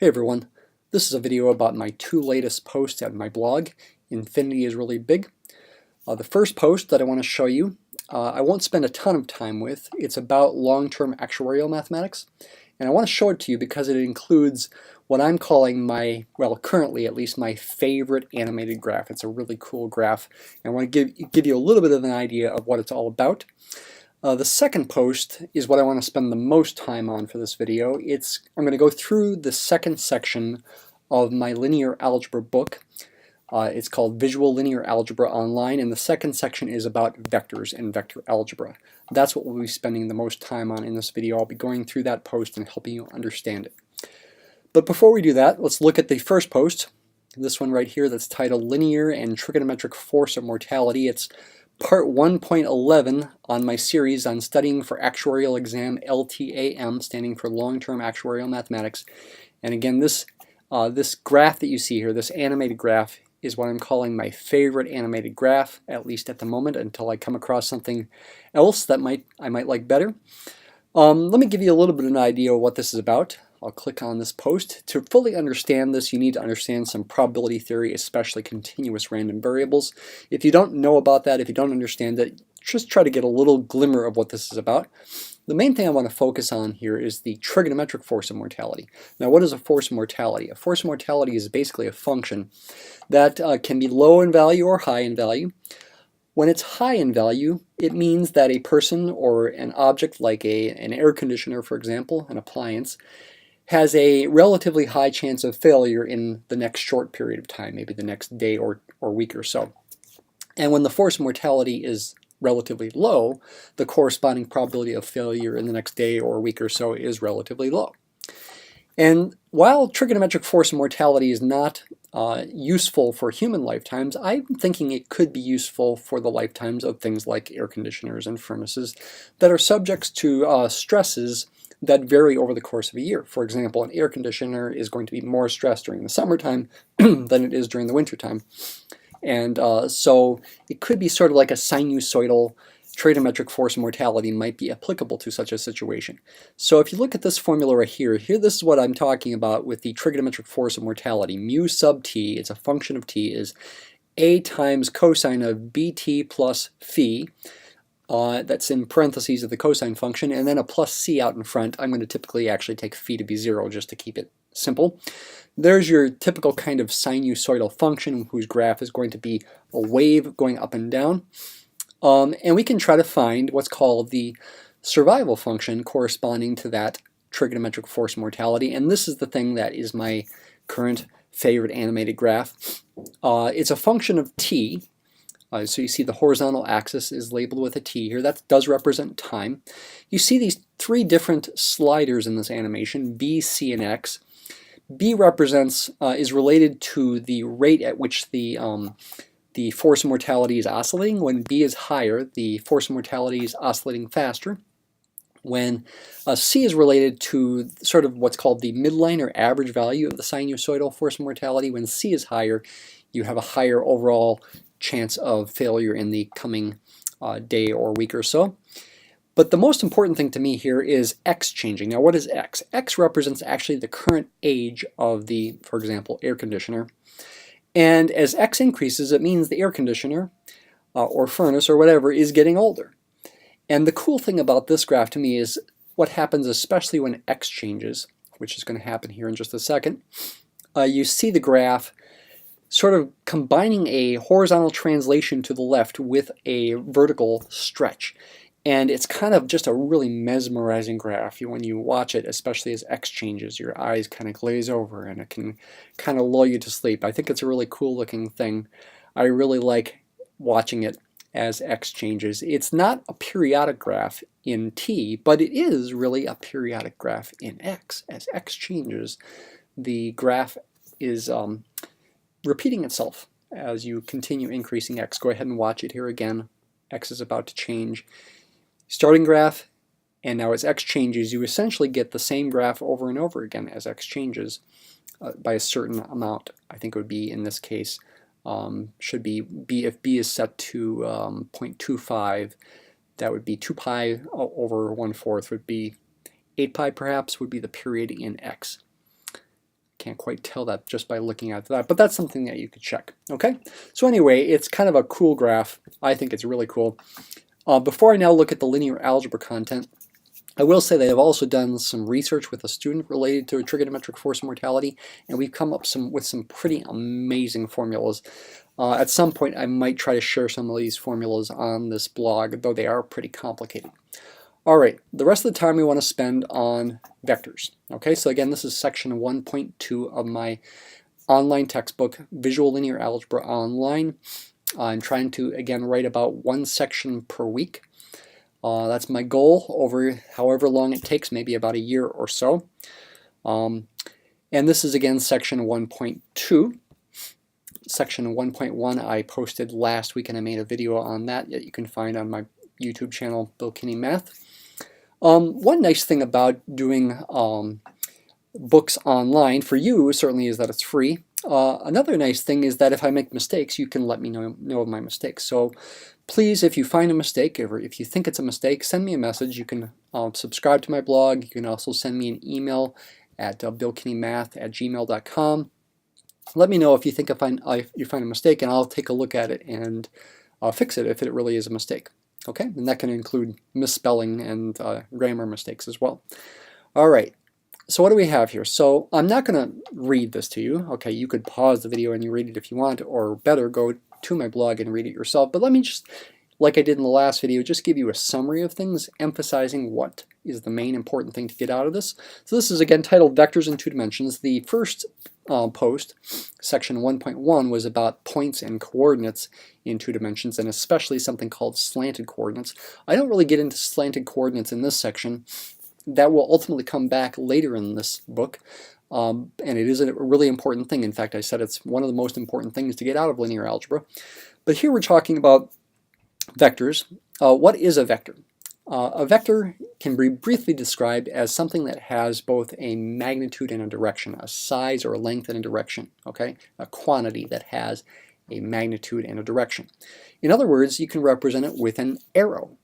Hey everyone, this is a video about my two latest posts at my blog, Infinity is Really Big. The first post that I want to show you, I won't spend a ton of time with. It's about long-term actuarial mathematics, and I want to show it to you because it includes what I'm calling my, well, currently at least, my favorite animated graph. It's a really cool graph, and I want to give you a little bit of an idea of what it's all about. The second post is what I want to spend the most time on for this video. I'm going to go through the second section of my linear algebra book. It's called Visual Linear Algebra Online, and the second section is about vectors and vector algebra. That's what we'll be spending the most time on in this video. I'll be going through that post and helping you understand it. But before we do that, let's look at the first post, this one right here that's titled Linear and Trigonometric Force of Mortality. It's Part 1.11 on my series on studying for actuarial exam LTAM, standing for long-term actuarial mathematics. And again, this graph that you see here, this animated graph, is what I'm calling my favorite animated graph, at least at the moment, until I come across something else that I might like better. Let me give you a little bit of an idea of what this is about. I'll click on this post. To fully understand this, you need to understand some probability theory, especially continuous random variables. If you don't know about that, if you don't understand it, just try to get a little glimmer of what this is about. The main thing I want to focus on here is the trigonometric force of mortality. Now, what is a force of mortality? A force of mortality is basically a function that can be low in value or high in value. When it's high in value, it means that a person or an object like an air conditioner, for example, an appliance, has a relatively high chance of failure in the next short period of time, maybe the next day or week or so. And when the force of mortality is relatively low, the corresponding probability of failure in the next day or week or so is relatively low. And while trigonometric force of mortality is not useful for human lifetimes, I'm thinking it could be useful for the lifetimes of things like air conditioners and furnaces that are subject to stresses that vary over the course of a year. For example, an air conditioner is going to be more stressed during the summertime than it is during the wintertime. And so it could be sort of like a sinusoidal trigonometric force of mortality might be applicable to such a situation. So if you look at this formula right here, this is what I'm talking about with the trigonometric force of mortality. Mu sub t, it's a function of t, is a times cosine of bt plus phi. That's in parentheses of the cosine function, and then a plus c out in front. I'm going to typically actually take phi to be 0 just to keep it simple. There's your typical kind of sinusoidal function whose graph is going to be a wave going up and down. And we can try to find what's called the survival function corresponding to that trigonometric force mortality, and this is the thing that is my current favorite animated graph. It's a function of t. So you see the horizontal axis is labeled with a t here. That does represent time. You see these three different sliders in this animation, b, c, and x. B represents, is related to the rate at which the force of mortality is oscillating. When b is higher, the force of mortality is oscillating faster. When c is related to sort of what's called the midline or average value of the sinusoidal force of mortality. When c is higher, you have a higher overall chance of failure in the coming day or week or so. But the most important thing to me here is x changing. Now, what is x? X represents actually the current age of the, for example, air conditioner. And as x increases, it means the air conditioner or furnace or whatever is getting older. And the cool thing about this graph to me is what happens especially when x changes, which is going to happen here in just a second. You see the graph sort of combining a horizontal translation to the left with a vertical stretch. And it's kind of just a really mesmerizing graph. When you watch it, especially as x changes, your eyes kind of glaze over and it can kind of lull you to sleep. I think it's a really cool looking thing. I really like watching it as x changes. It's not a periodic graph in t, but it is really a periodic graph in x. As x changes, the graph is repeating itself as you continue increasing x. Go ahead and watch it here again. X is about to change. Starting graph, and now as x changes, you essentially get the same graph over and over again as x changes by a certain amount. I think it would be, in this case, should be b. If b is set to 0.25, that would be 2 pi over 1/4 would be 8 pi perhaps, would be the period in x. can't quite tell that just by looking at that, but that's something that you could check. Okay, so anyway, it's kind of a cool graph. I think it's really cool. Before I now look at the linear algebra content, I will say that I've also done some research with a student related to a trigonometric force of mortality, and we've come up with some pretty amazing formulas. At some point I might try to share some of these formulas on this blog, though they are pretty complicated. Alright, the rest of the time we want to spend on vectors. Okay, so again, this is section 1.2 of my online textbook, Visual Linear Algebra Online. I'm trying to, again, write about one section per week. That's my goal over however long it takes, maybe about a year or so. And this is, again, section 1.2. Section 1.1 I posted last week, and I made a video on that you can find on my YouTube channel, Bill Kinney Math. One nice thing about doing books online for you certainly is that it's free. Another nice thing is that if I make mistakes, you can let me know of my mistakes. So please, if you find a mistake, or if you think it's a mistake, send me a message. You can subscribe to my blog. You can also send me an email at billkinneymath@gmail.com. Let me know if you think you find a mistake, and I'll take a look at it and fix it if it really is a mistake. Okay, and that can include misspelling and grammar mistakes as well. All right, so what do we have here? So I'm not going to read this to you. Okay, you could pause the video and you read it if you want, or better, go to my blog and read it yourself. But let me just, like I did in the last video, just give you a summary of things, emphasizing what is the main important thing to get out of this. So this is, again, titled Vectors in Two Dimensions. The first post, section 1.1, was about points and coordinates in two dimensions, and especially something called slanted coordinates. I don't really get into slanted coordinates in this section. That will ultimately come back later in this book, and it is a really important thing. In fact, I said it's one of the most important things to get out of linear algebra. But here we're talking about vectors. What is a vector? A vector can be briefly described as something that has both a magnitude and a direction, a size or a length and a direction, okay? A quantity that has a magnitude and a direction. In other words, you can represent it with an arrow,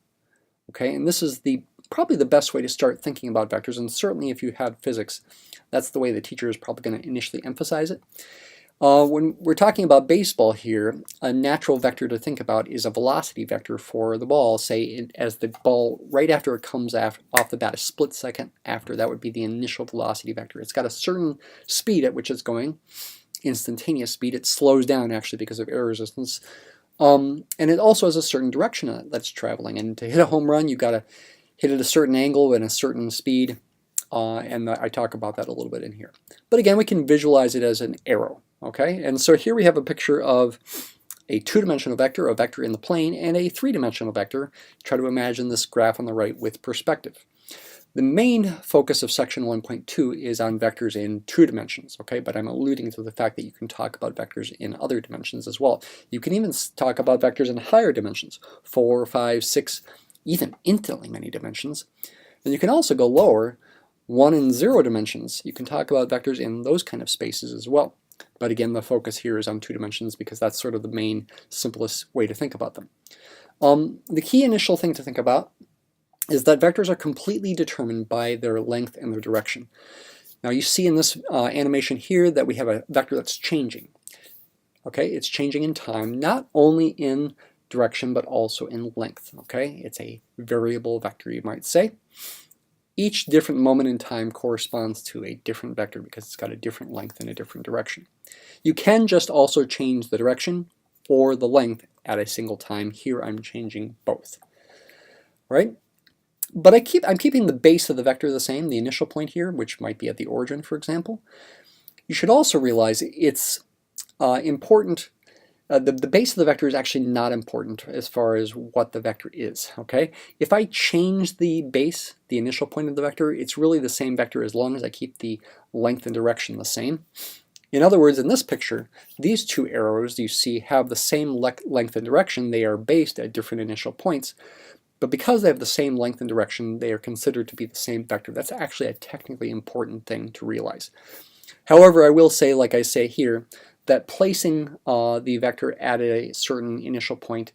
okay? And this is probably the best way to start thinking about vectors, and certainly if you have physics, that's the way the teacher is probably going to initially emphasize it. When we're talking about baseball here, a natural vector to think about is a velocity vector for the ball, say as the ball, right after it comes off the bat, a split second after, that would be the initial velocity vector. It's got a certain speed at which it's going, instantaneous speed. It slows down actually because of air resistance. And it also has a certain direction that's traveling, and to hit a home run, you've got to hit at a certain angle and a certain speed, and I talk about that a little bit in here. But again, we can visualize it as an arrow. Okay, and so here we have a picture of a two-dimensional vector, a vector in the plane, and a three-dimensional vector. Try to imagine this graph on the right with perspective. The main focus of section 1.2 is on vectors in two dimensions, okay, but I'm alluding to the fact that you can talk about vectors in other dimensions as well. You can even talk about vectors in higher dimensions, 4, 5, 6, even infinitely many dimensions. And you can also go lower, 1 and 0 dimensions. You can talk about vectors in those kind of spaces as well. But again, the focus here is on two dimensions because that's sort of the main, simplest way to think about them. The key initial thing to think about is that vectors are completely determined by their length and their direction. Now you see in this animation here that we have a vector that's changing. Okay, it's changing in time, not only in direction but also in length. Okay, it's a variable vector, you might say. Each different moment in time corresponds to a different vector because it's got a different length and a different direction. You can just also change the direction or the length at a single time. Here I'm changing both. Right? But I'm keeping the base of the vector the same, the initial point here, which might be at the origin, for example. You should also realize it's important. The base of the vector is actually not important as far as what the vector is, okay? If I change the base, the initial point of the vector, it's really the same vector as long as I keep the length and direction the same. In other words, in this picture, these two arrows you see have the same length and direction. They are based at different initial points, but because they have the same length and direction, they are considered to be the same vector. That's actually a technically important thing to realize. However, I will say, like I say here, that placing the vector at a certain initial point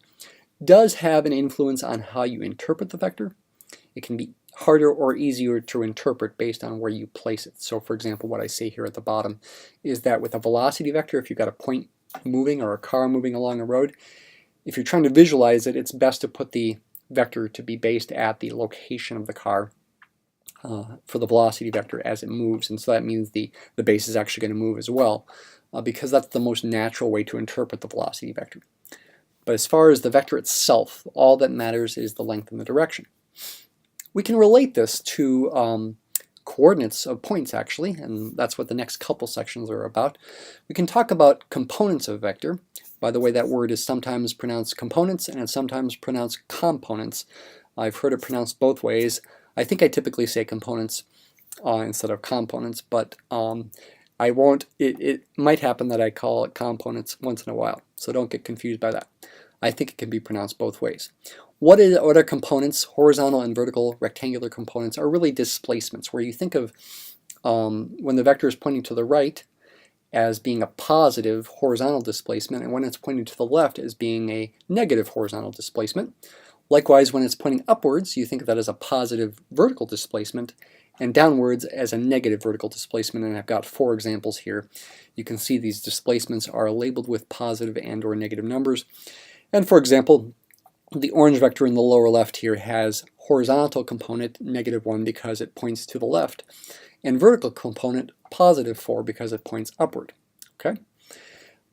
does have an influence on how you interpret the vector. It can be harder or easier to interpret based on where you place it. So for example, what I say here at the bottom is that with a velocity vector, if you've got a point moving or a car moving along a road, if you're trying to visualize it, it's best to put the vector to be based at the location of the car for the velocity vector as it moves, and so that means the base is actually going to move as well, because that's the most natural way to interpret the velocity vector. But as far as the vector itself, all that matters is the length and the direction. We can relate this to coordinates of points, actually, and that's what the next couple sections are about. We can talk about components of a vector. By the way, that word is sometimes pronounced components and it's sometimes pronounced components. I've heard it pronounced both ways. I think I typically say components instead of components, but I won't. It might happen that I call it components once in a while, so don't get confused by that. I think it can be pronounced both ways. What are components? Horizontal and vertical rectangular components are really displacements, where you think of when the vector is pointing to the right as being a positive horizontal displacement, and when it's pointing to the left as being a negative horizontal displacement. Likewise, when it's pointing upwards, you think of that as a positive vertical displacement, and downwards as a negative vertical displacement, and I've got 4 examples here. You can see these displacements are labeled with positive and or negative numbers. And for example, the orange vector in the lower left here has horizontal component -1 because it points to the left, and vertical component +4 because it points upward. Okay.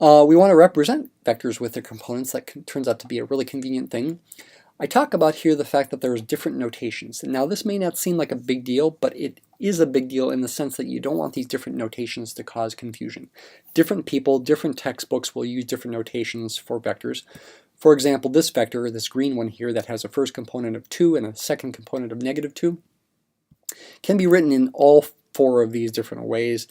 We want to represent vectors with their components. That turns out to be a really convenient thing. I talk about here the fact that there's different notations. Now this may not seem like a big deal, but it is a big deal in the sense that you don't want these different notations to cause confusion. Different people, different textbooks will use different notations for vectors. For example, this vector, this green one here that has a first component of 2 and a second component of -2, can be written in all 4 of these different ways.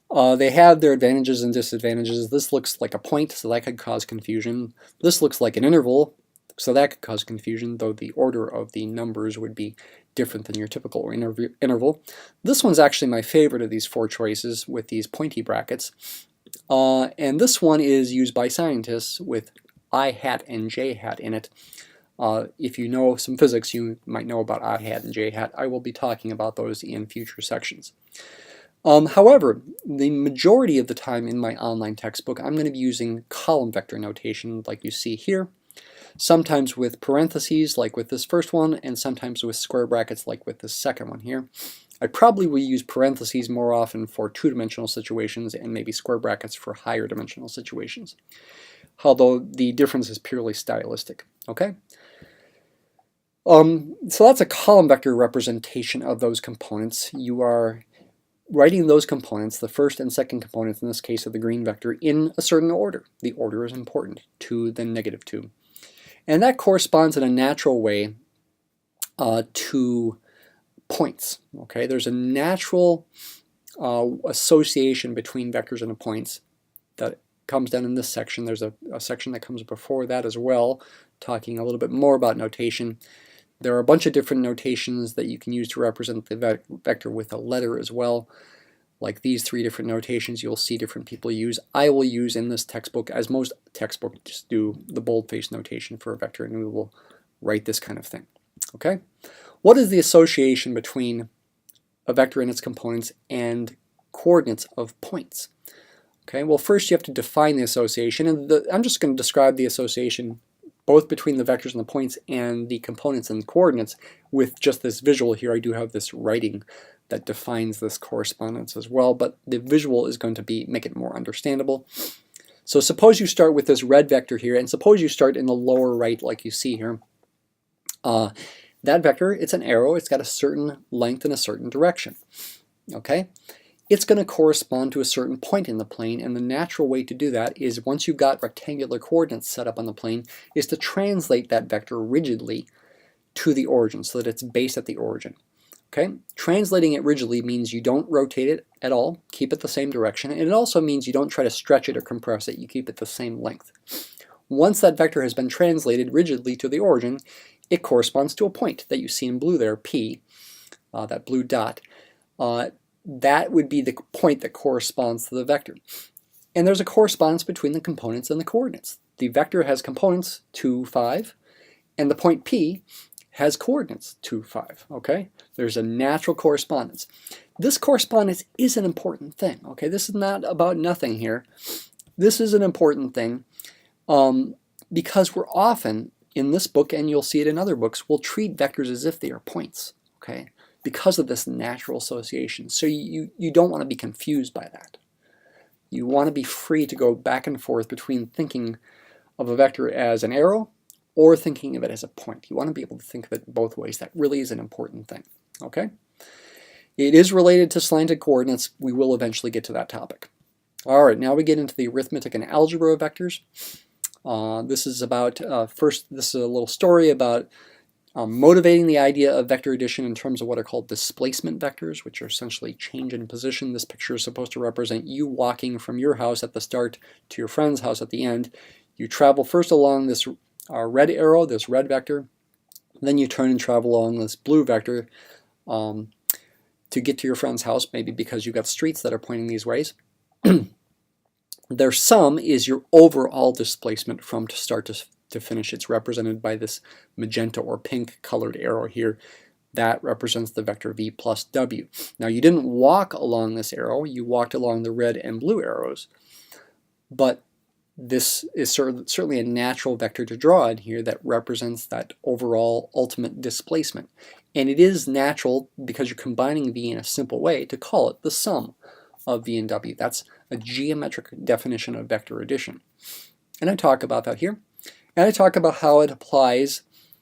They have their advantages and disadvantages. This looks like a point, so that could cause confusion. This looks like an interval, so that could cause confusion, though the order of the numbers would be different than your typical interval. This one's actually my favorite of these 4 choices with these pointy brackets. And this one is used by scientists with I hat and J hat in it. If you know some physics, you might know about I hat and J hat. I will be talking about those in future sections. However, the majority of the time in my online textbook, I'm going to be using column vector notation like you see here. Sometimes with parentheses like with this first one, and sometimes with square brackets like with this second one here. I probably will use parentheses more often for 2-dimensional situations and maybe square brackets for higher dimensional situations, although the difference is purely stylistic. Okay? So that's a column vector representation of those components. You are writing those components, the first and second components in this case of the green vector, in a certain order. The order is important, 2 then -2. And that corresponds in a natural way to points. Okay, there's a natural association between vectors and points that comes down in this section. There's a section that comes before that as well, talking a little bit more about notation. There are a bunch of different notations that you can use to represent the vector with a letter as well. Like these 3 different notations you'll see different people use. I will use in this textbook, as most textbooks just do, the boldface notation for a vector, and we will write this kind of thing. Okay? What is the association between a vector and its components and coordinates of points? Okay, well first you have to define the association, and I'm just going to describe the association both between the vectors and the points and the components and coordinates with just this visual here. I do have this writing that defines this correspondence as well, but the visual is going to make it more understandable. So suppose you start with this red vector here, and suppose you start in the lower right like you see here. That vector, it's an arrow, it's got a certain length in a certain direction. Okay? It's going to correspond to a certain point in the plane, and the natural way to do that is, once you've got rectangular coordinates set up on the plane, is to translate that vector rigidly to the origin so that it's based at the origin. Okay? Translating it rigidly means you don't rotate it at all, keep it the same direction, and it also means you don't try to stretch it or compress it, you keep it the same length. Once that vector has been translated rigidly to the origin, it corresponds to a point that you see in blue there, P, that blue dot. That would be the point that corresponds to the vector. And there's a correspondence between the components and the coordinates. The vector has components 2, 5, and the point P has coordinates 2, 5, okay? There's a natural correspondence. This correspondence is an important thing, okay? This is not about nothing here. This is an important thing because we're often, in this book, and you'll see it in other books, we'll treat vectors as if they are points, okay? Because of this natural association. So you don't want to be confused by that. You want to be free to go back and forth between thinking of a vector as an arrow or thinking of it as a point. You want to be able to think of it both ways. That really is an important thing, okay? It is related to slanted coordinates. We will eventually get to that topic. All right, now we get into the arithmetic and algebra of vectors. This is about, this is a little story about motivating the idea of vector addition in terms of what are called displacement vectors, which are essentially change in position. This picture is supposed to represent you walking from your house at the start to your friend's house at the end. You travel first along this red arrow, this red vector, then you turn and travel along this blue vector to get to your friend's house, maybe because you've got streets that are pointing these ways. Their sum is your overall displacement from start to finish. It's represented by this magenta or pink colored arrow here. That represents the vector v plus w. Now you didn't walk along this arrow, you walked along the red and blue arrows, but this is certainly a natural vector to draw in here that represents that overall ultimate displacement. And it is natural, because you're combining v in a simple way, to call it the sum of v and w. That's a geometric definition of vector addition. And I talk about that here. And I talk about how it applies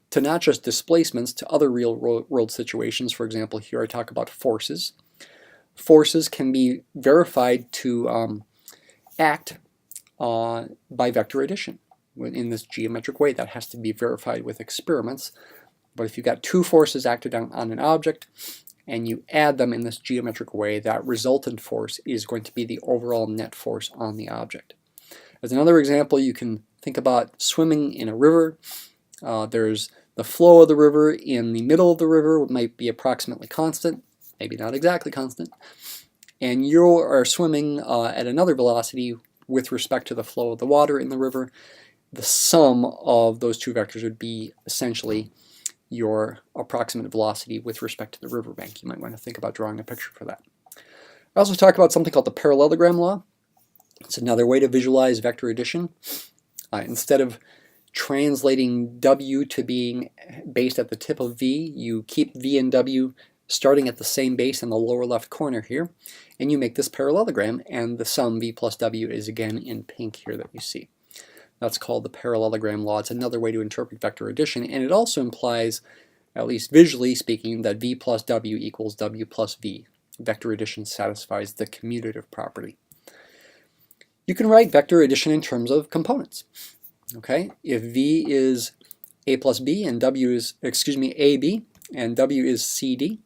to not just displacements, to other real world situations. For example, here I talk about forces. Forces can be verified to act by vector addition in this geometric way. That has to be verified with experiments. But if you've got two forces acted on an object and you add them in this geometric way, that resultant force is going to be the overall net force on the object. As another example, you can think about swimming in a river. There's the flow of the river. In the middle of the river might be approximately constant, maybe not exactly constant, and you are swimming at another velocity with respect to the flow of the water in the river. The sum of those two vectors would be essentially your approximate velocity with respect to the riverbank. You might want to think about drawing a picture for that. I also talk about something called the Parallelogram Law. It's another way to visualize vector addition. Instead of translating w to being based at the tip of v, you keep v and w starting at the same base in the lower left corner here, and you make this parallelogram, and the sum v plus w is again in pink here that you see. That's called the Parallelogram Law. It's another way to interpret vector addition, and it also implies, at least visually speaking, that v plus w equals w plus v. Vector addition satisfies the commutative property. You can write vector addition in terms of components. Okay, if v is a plus b and w is, ab and w is cd,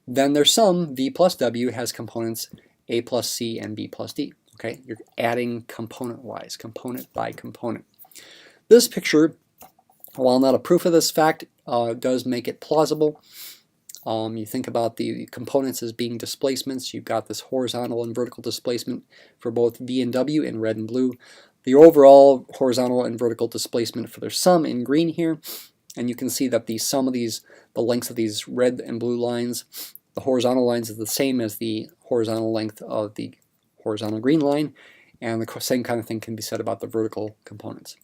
then their sum, v plus w, has components a plus c and b plus d. Okay, you're adding component-wise, component by component. This picture, while not a proof of this fact, does make it plausible. You think about the components as being displacements. You've got this horizontal and vertical displacement for both v and w in red and blue. The overall horizontal and vertical displacement for their sum in green here. And you can see that the sum of the lengths of these red and blue lines, the horizontal lines, is the same as the horizontal length of the horizontal green line, and the same kind of thing can be said about the vertical components.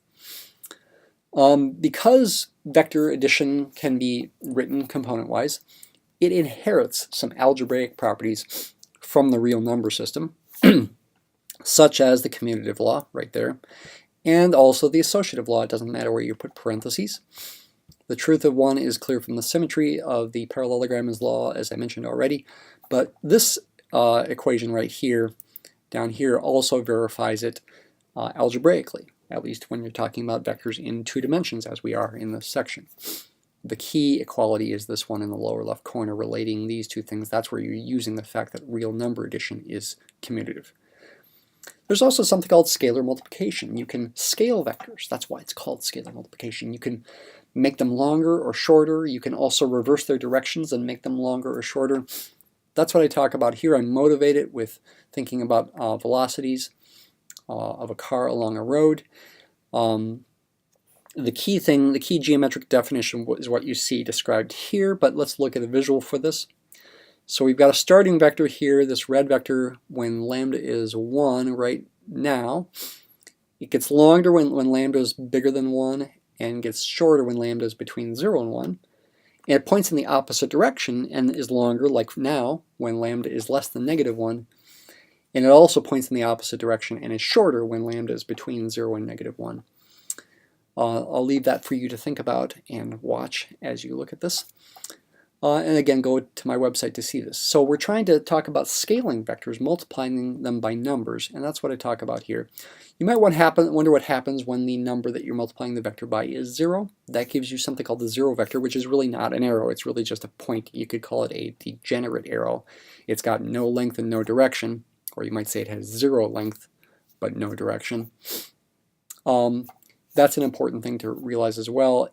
Because vector addition can be written component-wise, it inherits some algebraic properties from the real number system, such as the commutative law right there, and also the associative law. It doesn't matter where you put parentheses. The truth of one is clear from the symmetry of the parallelogram's law, as I mentioned already, but this equation right here, down here, also verifies it algebraically, at least when you're talking about vectors in 2 dimensions, as we are in this section. The key equality is this one in the lower left corner, relating these two things. That's where you're using the fact that real number addition is commutative. There's also something called scalar multiplication. You can scale vectors. That's why it's called scalar multiplication. You can make them longer or shorter. You can also reverse their directions and make them longer or shorter. That's what I talk about here. I motivate it with thinking about velocities of a car along a road. The key thing, the key geometric definition is what you see described here, but let's look at a visual for this. So we've got a starting vector here, this red vector, when lambda is 1 right now. It gets longer when lambda is bigger than 1 and gets shorter when lambda is between 0 and 1. And it points in the opposite direction and is longer, like now, when lambda is less than -1. And it also points in the opposite direction and is shorter when lambda is between 0 and -1. I'll leave that for you to think about and watch as you look at this. And again, go to my website to see this. So we're trying to talk about scaling vectors, multiplying them by numbers, and that's what I talk about here. You might wonder what happens when the number that you're multiplying the vector by is 0. That gives you something called the 0 vector, which is really not an arrow. It's really just a point. You could call it a degenerate arrow. It's got no length and no direction, or you might say it has 0 length but no direction. That's an important thing to realize as well.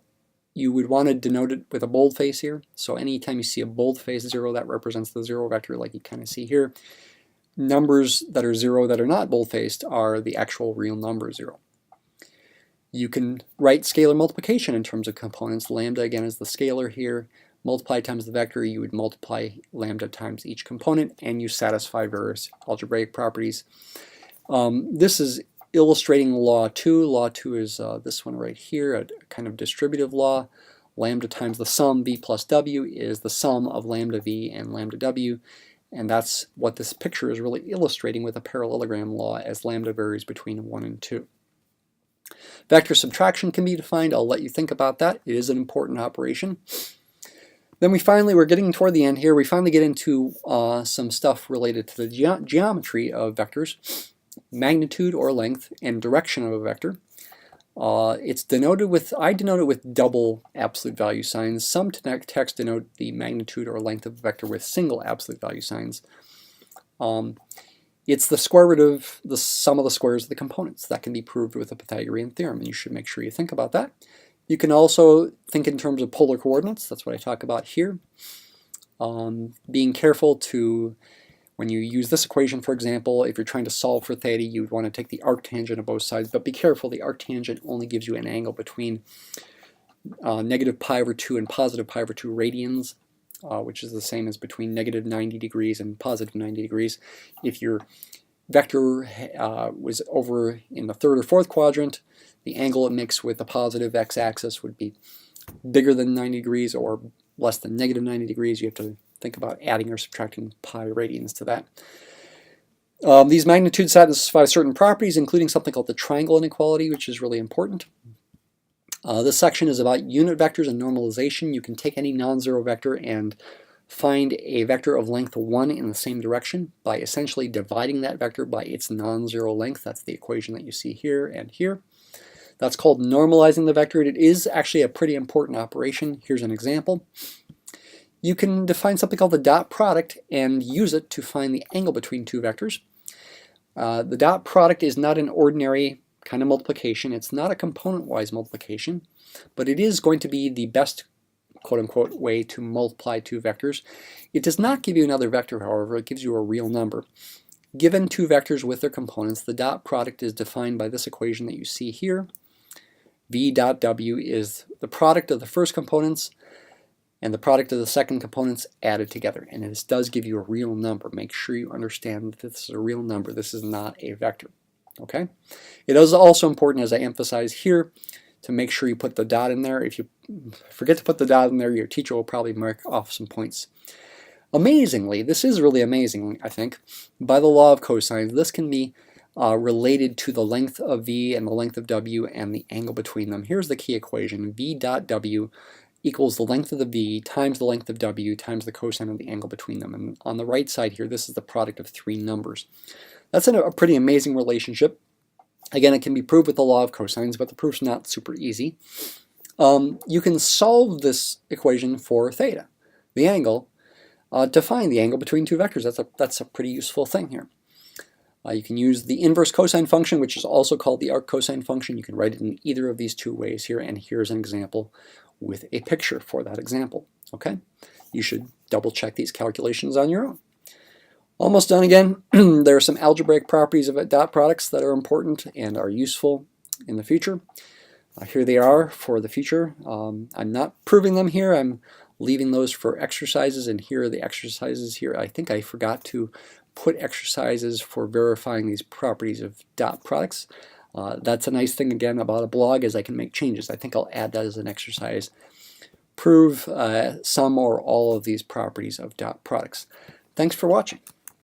You would want to denote it with a boldface here. So anytime you see a boldface 0, that represents the 0 vector, like you kind of see here. Numbers that are 0 that are not boldfaced are the actual real number 0. You can write scalar multiplication in terms of components. Lambda, again, is the scalar here. Multiply times the vector, you would multiply lambda times each component, and you satisfy various algebraic properties. This is illustrating law 2. Law 2 is this one right here, a kind of distributive law. Lambda times the sum v plus w is the sum of lambda v and lambda w, and that's what this picture is really illustrating with a parallelogram law as lambda varies between 1 and 2. Vector subtraction can be defined. I'll let you think about that. It is an important operation. Then we're getting toward the end here, we finally get into some stuff related to the geometry of vectors. Magnitude or length and direction of a vector. It's denoted with, I denote it with double absolute value signs. Some texts denote the magnitude or length of a vector with single absolute value signs. It's the square root of the sum of the squares of the components. That can be proved with a Pythagorean theorem, and you should make sure you think about that. You can also think in terms of polar coordinates. That's what I talk about here. Being careful to, when you use this equation, for example, if you're trying to solve for theta, you would want to take the arctangent of both sides, but be careful, the arctangent only gives you an angle between negative pi over 2 and positive pi over 2 radians, which is the same as between negative 90 degrees and positive 90 degrees. If your vector was over in the third or fourth quadrant, the angle it makes with the positive x-axis would be bigger than 90 degrees or less than negative 90 degrees. You have to think about adding or subtracting pi radians to that. These magnitudes satisfy certain properties, including something called the triangle inequality, which is really important. This section is about unit vectors and normalization. You can take any non-zero vector and find a vector of length 1 in the same direction by essentially dividing that vector by its non-zero length. That's the equation that you see here and here. That's called normalizing the vector. It is actually a pretty important operation. Here's an example. You can define something called the dot product and use it to find the angle between two vectors. The dot product is not an ordinary kind of multiplication. It's not a component-wise multiplication, but it is going to be the best quote-unquote way to multiply two vectors. It does not give you another vector, however. It gives you a real number. Given two vectors with their components, the dot product is defined by this equation that you see here. V dot W is the product of the first components and the product of the second components added together. And this does give you a real number. Make sure you understand that this is a real number. This is not a vector. Okay? It is also important, as I emphasize here, to make sure you put the dot in there. If you forget to put the dot in there, your teacher will probably mark off some points. Amazingly, this is really amazing, I think, by the law of cosines, this can be related to the length of V and the length of W and the angle between them. Here's the key equation. V dot W equals the length of the V times the length of W times the cosine of the angle between them. And on the right side here, this is the product of three numbers. That's a pretty amazing relationship. Again, it can be proved with the law of cosines, but the proof's not super easy. You can solve this equation for theta, the angle, to find the angle between two vectors. That's a pretty useful thing here. You can use the inverse cosine function, which is also called the arc cosine function. You can write it in either of these two ways here, and here's an example with a picture for that example. Okay? You should double check these calculations on your own. Almost done again. There are some algebraic properties of dot products that are important and are useful in the future. Here they are for the future. I'm not proving them here. I'm leaving those for exercises, and here are the exercises here. I think I forgot to put exercises for verifying these properties of dot products. That's a nice thing again about a blog, is I can make changes. I think I'll add that as an exercise. Prove some or all of these properties of dot products. Thanks for watching.